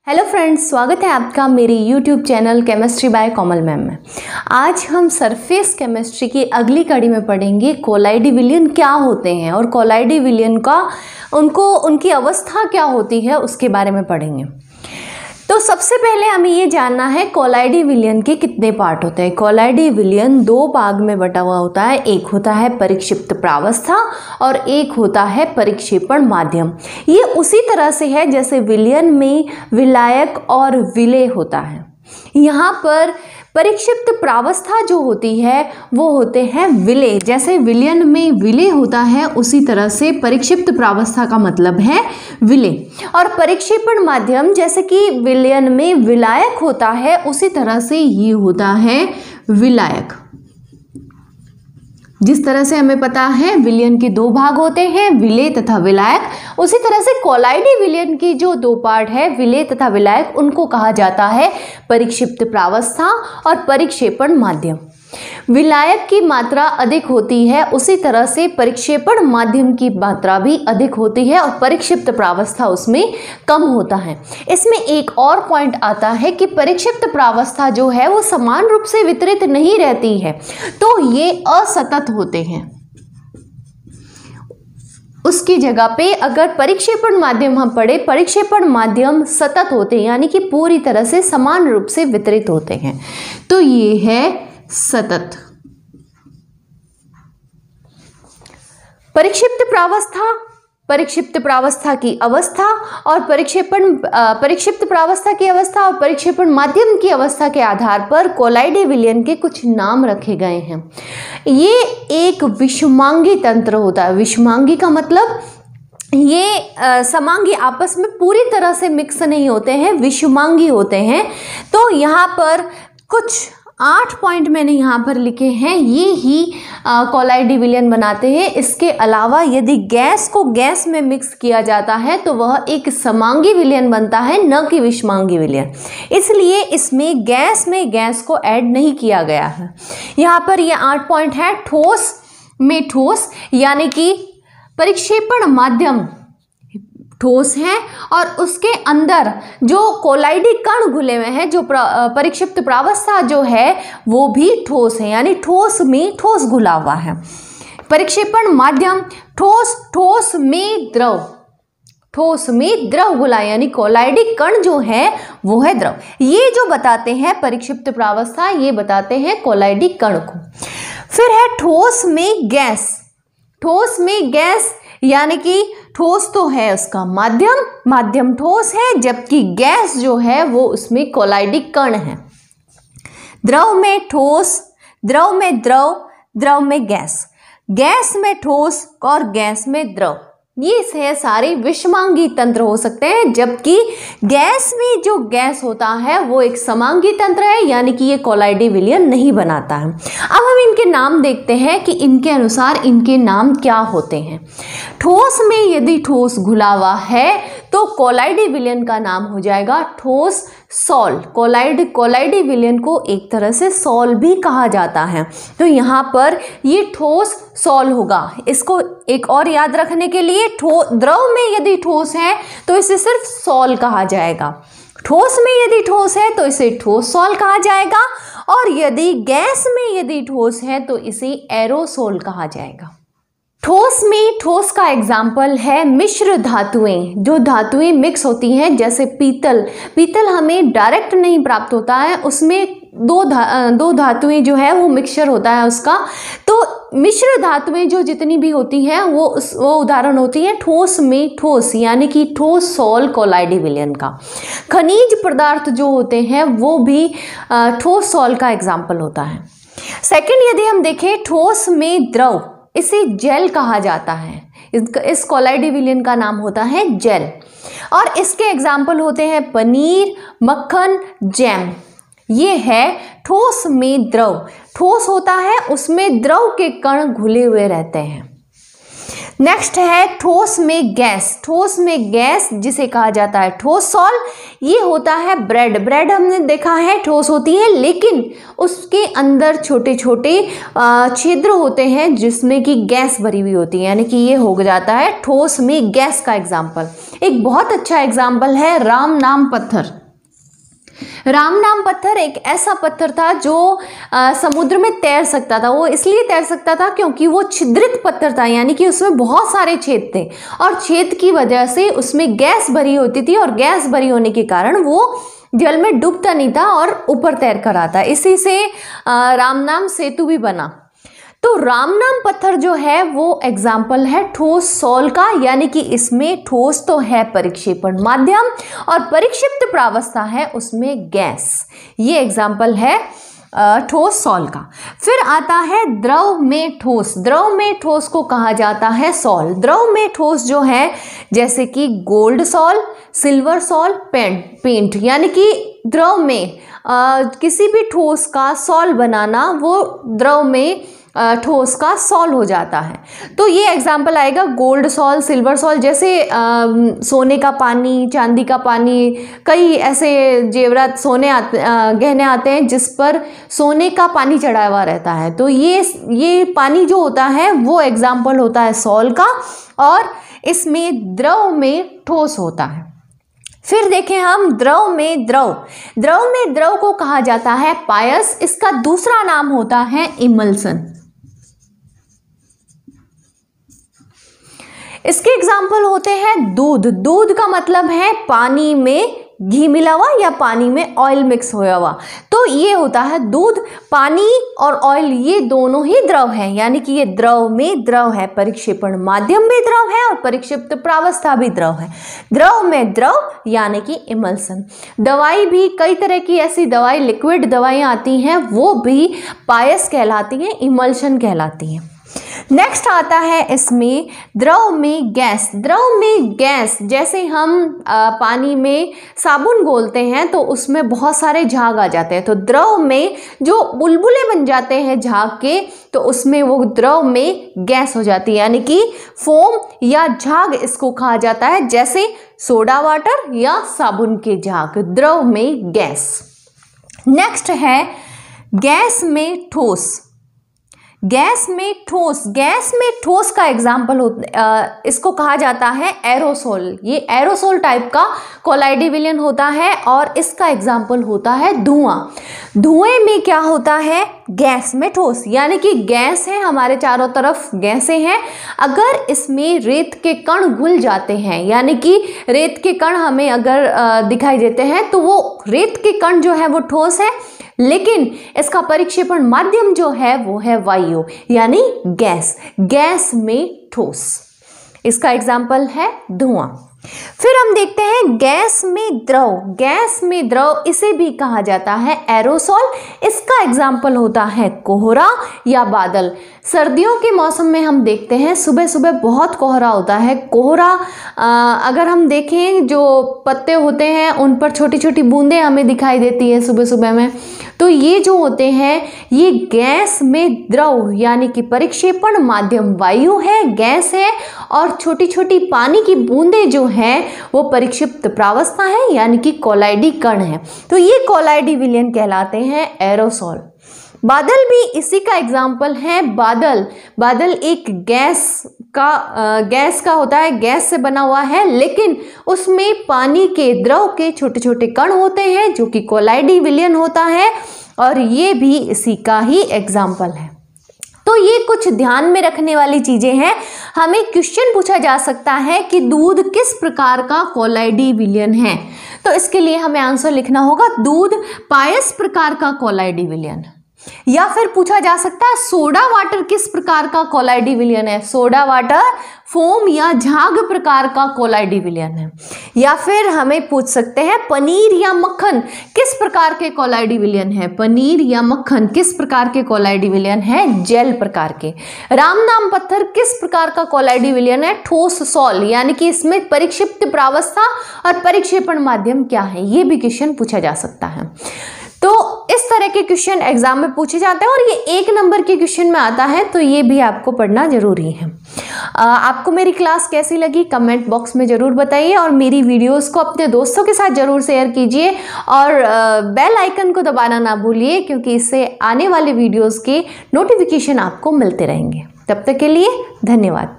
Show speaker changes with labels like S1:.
S1: Hello friends, स्वागत है आपका मेरे यूट्यूब चैनल केमिस्ट्री बाय कोमल मैम में। आज हम सरफेस केमिस्ट्री की अगली कड़ी में पढ़ेंगे कोलाइडी विलयन क्या होते हैं और कोलाइडी विलयन का उनकी अवस्था क्या होती है उसके बारे में पढ़ेंगे। तो सबसे पहले हमें ये जानना है कोलाइडी विलयन के कितने पार्ट होते हैं। कोलाइडी विलयन दो भाग में बटा हुआ होता है, एक होता है परिक्षिप्त प्रावस्था और एक होता है परिक्षेपण माध्यम। ये उसी तरह से है जैसे विलयन में विलायक और विलेय होता है। यहाँ पर परिक्षिप्त प्रावस्था जो होती है वो होते हैं विलेय। जैसे विलयन में विलेय होता है उसी तरह से परिक्षिप्त प्रावस्था का मतलब है विलेय। और परिक्षेपण माध्यम जैसे कि विलयन में विलायक होता है उसी तरह से ये होता है विलायक। जिस तरह से हमें पता है विलयन के दो भाग होते हैं, विलेय तथा विलायक, उसी तरह से कोलाइडी विलयन की जो दो पार्ट है विलेय तथा विलायक, उनको कहा जाता है परिक्षिप्त प्रावस्था और परिक्षेपण माध्यम। विलायक की मात्रा अधिक होती है उसी तरह से परिक्षेपण माध्यम की मात्रा भी अधिक होती है और परिक्षिप्त प्रावस्था उसमें कम होता है। इसमें एक और पॉइंट आता है कि परिक्षिप्त प्रावस्था जो है वो समान रूप से वितरित नहीं रहती है, तो ये असतत होते हैं। उसकी जगह पे अगर परिक्षेपण माध्यम हम पढ़े, परिक्षेपण माध्यम सतत होते हैं यानी कि पूरी तरह से समान रूप से वितरित होते हैं, तो ये है सतत। परिक्षिप्त प्रावस्था की अवस्था और परिक्षिप्त प्रावस्था की अवस्था और परिक्षेपण माध्यम की अवस्था के आधार पर कोलाइडी विलयन के कुछ नाम रखे गए हैं। ये एक विषमांगी तंत्र होता है। विषमांगी का मतलब ये समांगी आपस में पूरी तरह से मिक्स नहीं होते हैं, विषमांगी होते हैं। तो यहाँ पर कुछ 8 पॉइंट मैंने यहाँ पर लिखे हैं, ये ही कोलाइडी विलयन बनाते हैं। इसके अलावा यदि गैस को गैस में मिक्स किया जाता है तो वह एक समांगी विलयन बनता है, न कि विषमांगी विलयन। इसलिए इसमें गैस को ऐड नहीं किया गया है। यहाँ पर ये 8 पॉइंट है। ठोस में ठोस यानी कि परिक्षेपण माध्यम ठोस है और उसके अंदर जो कोलाइडी कण घुले हुए हैं, जो परिक्षिप्त प्रावस्था जो है वो भी ठोस है यानी ठोस में ठोस घुला हुआ है। परिक्षेपण माध्यम ठोस में द्रव घुला यानी कोलाइडी कण जो है वो है द्रव। ये जो बताते हैं परिक्षिप्त प्रावस्था, ये बताते हैं कोलाइडी कण को। फिर है ठोस में गैस यानी कि ठोस तो है उसका माध्यम ठोस है, जबकि गैस जो है वो उसमें कोलाइडी कण है। द्रव में ठोस, द्रव में गैस में ठोस और गैस में द्रव, ये है सारे विषमांगी तंत्र हो सकते हैं। जबकि गैस में जो गैस होता है वो एक समांगी तंत्र है यानी कि ये कोलाइडी विलयन नहीं बनाता है। अब हम इनके नाम देखते हैं कि इनके अनुसार इनके नाम क्या होते हैं। ठोस में यदि ठोस घुला हुआ है तो कोलाइडी विलयन का नाम हो जाएगा ठोस सॉल। कोलाइडी विलयन को एक तरह से सॉल भी कहा जाता है, तो यहाँ पर ये ठोस सॉल होगा। इसको एक और याद रखने के लिए, द्रव में यदि ठोस है तो इसे सिर्फ सॉल कहा जाएगा, ठोस में यदि ठोस है तो इसे ठोस सॉल कहा जाएगा, और यदि गैस में यदि ठोस है तो इसे एरोसोल कहा जाएगा। ठोस में ठोस का एग्जाम्पल है मिश्र धातुएं। जो धातुएं मिक्स होती हैं जैसे पीतल हमें डायरेक्ट नहीं प्राप्त होता है, उसमें दो धातुएं जो है वो मिक्सचर होता है उसका। तो मिश्र धातुएं जो जितनी भी होती हैं वो उदाहरण होती है ठोस में ठोस यानी कि ठोस सॉल कोलाइडी विलयन का। खनिज पदार्थ जो होते हैं वो भी ठोस सॉल का एग्जाम्पल होता है। सेकेंड, यदि हम देखें ठोस में द्रव, इसे जेल कहा जाता है। इस कोलाइडी विलयन का नाम होता है जेल, और इसके एग्जाम्पल होते हैं पनीर, मक्खन, जैम। ये है ठोस में द्रव। ठोस होता है उसमें द्रव के कण घुले हुए रहते हैं। नेक्स्ट है ठोस में गैस। ठोस में गैस जिसे कहा जाता है ठोस सॉल, ये होता है ब्रेड। ब्रेड हमने देखा है ठोस होती है, लेकिन उसके अंदर छोटे छोटे छिद्र होते हैं जिसमें कि गैस भरी हुई होती है, यानी कि ये हो जाता है ठोस में गैस का एग्जाम्पल। एक बहुत अच्छा एग्जाम्पल है राम नाम पत्थर। राम नाम पत्थर एक ऐसा पत्थर था जो समुद्र में तैर सकता था। वो इसलिए तैर सकता था क्योंकि वो छिद्रित पत्थर था, यानी कि उसमें बहुत सारे छेद थे और छेद की वजह से उसमें गैस भरी होती थी और गैस भरी होने के कारण वो जल में डूबता नहीं था और ऊपर तैर कर आता। इसी से राम नाम सेतु भी बना। तो राम नाम पत्थर जो है वो एग्जाम्पल है ठोस सॉल का, यानी कि इसमें ठोस तो है परिक्षेपण माध्यम और परिक्षिप्त प्रावस्था है उसमें गैस। ये एग्जाम्पल है ठोस सॉल का। फिर आता है द्रव में ठोस। द्रव में ठोस को कहा जाता है सॉल। द्रव में ठोस जो है जैसे कि gold sol, silver sol, paint, यानी कि द्रव में किसी भी ठोस का सॉल बनाना, वो द्रव में ठोस का सॉल हो जाता है। तो ये एग्जाम्पल आएगा गोल्ड सॉल, सिल्वर सॉल, जैसे सोने का पानी, चांदी का पानी, कई ऐसे जेवरात गहने आते हैं जिस पर सोने का पानी चढ़ा हुआ रहता है। तो ये पानी जो होता है वो एग्जाम्पल होता है सॉल का और इसमें द्रव में ठोस होता है। फिर देखें हम द्रव में द्रव। द्रव में द्रव को कहा जाता है पायस। इसका दूसरा नाम होता है इमल्सन। इसके एग्जाम्पल होते हैं दूध। दूध का मतलब है पानी में घी मिला हुआ या पानी में ऑयल मिक्स होया हुआ। तो ये होता है दूध। पानी और ऑयल ये दोनों ही द्रव है, यानी कि ये द्रव में द्रव है। परिक्षेपण माध्यम भी द्रव है और परिक्षिप्त प्रावस्था भी द्रव है। द्रव में द्रव यानी कि इमल्सन। दवाई भी कई तरह की ऐसी दवाई, लिक्विड दवाइयाँ आती हैं, वो भी पायस कहलाती हैं, इमल्शन कहलाती हैं। नेक्स्ट आता है इसमें द्रव में गैस। द्रव में गैस, जैसे हम पानी में साबुन घोलते हैं तो उसमें बहुत सारे झाग आ जाते हैं, तो द्रव में जो बुलबुले बन जाते हैं झाग के, तो उसमें वो द्रव में गैस हो जाती है, यानी कि फोम या झाग इसको कहा जाता है, जैसे सोडा वाटर या साबुन के झाग। द्रव में गैस। नेक्स्ट है गैस में ठोस। गैस में ठोस। गैस में ठोस का एग्जाम्पल इसको कहा जाता है एरोसोल। ये एरोसोल टाइप का कोलाइडी विलयन होता है और इसका एग्जाम्पल होता है धुआं। धुएं में क्या होता है? गैस में ठोस, यानी कि गैस है, हमारे चारों तरफ गैसें हैं। अगर इसमें रेत के कण घुल जाते हैं, यानी कि रेत के कण हमें अगर दिखाई देते हैं, तो वो रेत के कण जो है वो ठोस है, लेकिन इसका परिक्षेपण माध्यम जो है वो है वायु, यानी गैस। गैस में ठोस, इसका एग्जाम्पल है धुआं। फिर हम देखते हैं गैस में द्रव। गैस में द्रव इसे भी कहा जाता है एरोसोल। इसका एग्जाम्पल होता है कोहरा या बादल। सर्दियों के मौसम में हम देखते हैं सुबह सुबह बहुत कोहरा होता है। कोहरा अगर हम देखें, जो पत्ते होते हैं उन पर छोटी छोटी बूंदें हमें दिखाई देती है सुबह सुबह में, तो ये जो होते हैं ये गैस में द्रव, यानी कि परिक्षेपण माध्यम वायु है, गैस है, और छोटी छोटी पानी की बूंदें जो हैं वो परिक्षिप्त प्रावस्था है, यानी कि कोलाइडी कण है। तो ये कोलाइडी विलयन कहलाते हैं एरोसोल। बादल भी इसी का एग्जाम्पल है। बादल एक गैस का होता है, गैस से बना हुआ है, लेकिन उसमें पानी के द्रव के छोटे छोटे कण होते हैं जो कि कोलाइडी विलयन होता है, और ये भी इसी का ही एग्जाम्पल है। तो ये कुछ ध्यान में रखने वाली चीजें हैं। हमें क्वेश्चन पूछा जा सकता है कि दूध किस प्रकार का कोलाइडी विलयन है, तो इसके लिए हमें आंसर लिखना होगा दूध पायस प्रकार का कोलाइडी विलयन। या फिर पूछा जा सकता है सोडा वाटर किस प्रकार का कोलाइडी विलयन है। सोडा वाटर फोम या झाग प्रकार का कोलाइडी विलयन है। या फिर हमें पूछ सकते हैं पनीर या मक्खन किस प्रकार के कोलाइडी विलयन है। पनीर या मक्खन किस प्रकार के कोलाइडी विलयन है? जेल प्रकार के। राम नाम पत्थर किस प्रकार का कोलाइडी विलयन है? ठोस सॉल, यानी कि इसमें परिक्षिप्त प्रावस्था और परिक्षेपण माध्यम क्या है, ये भी क्वेश्चन पूछा जा सकता है। तो इस तरह के क्वेश्चन एग्जाम में पूछे जाते हैं और ये 1 नंबर के क्वेश्चन में आता है, तो ये भी आपको पढ़ना जरूरी है। आपको मेरी क्लास कैसी लगी कमेंट बॉक्स में ज़रूर बताइए और मेरी वीडियोस को अपने दोस्तों के साथ ज़रूर शेयर कीजिए और बेल आइकन को दबाना ना भूलिए, क्योंकि इससे आने वाले वीडियोस के नोटिफिकेशन आपको मिलते रहेंगे। तब तक के लिए धन्यवाद।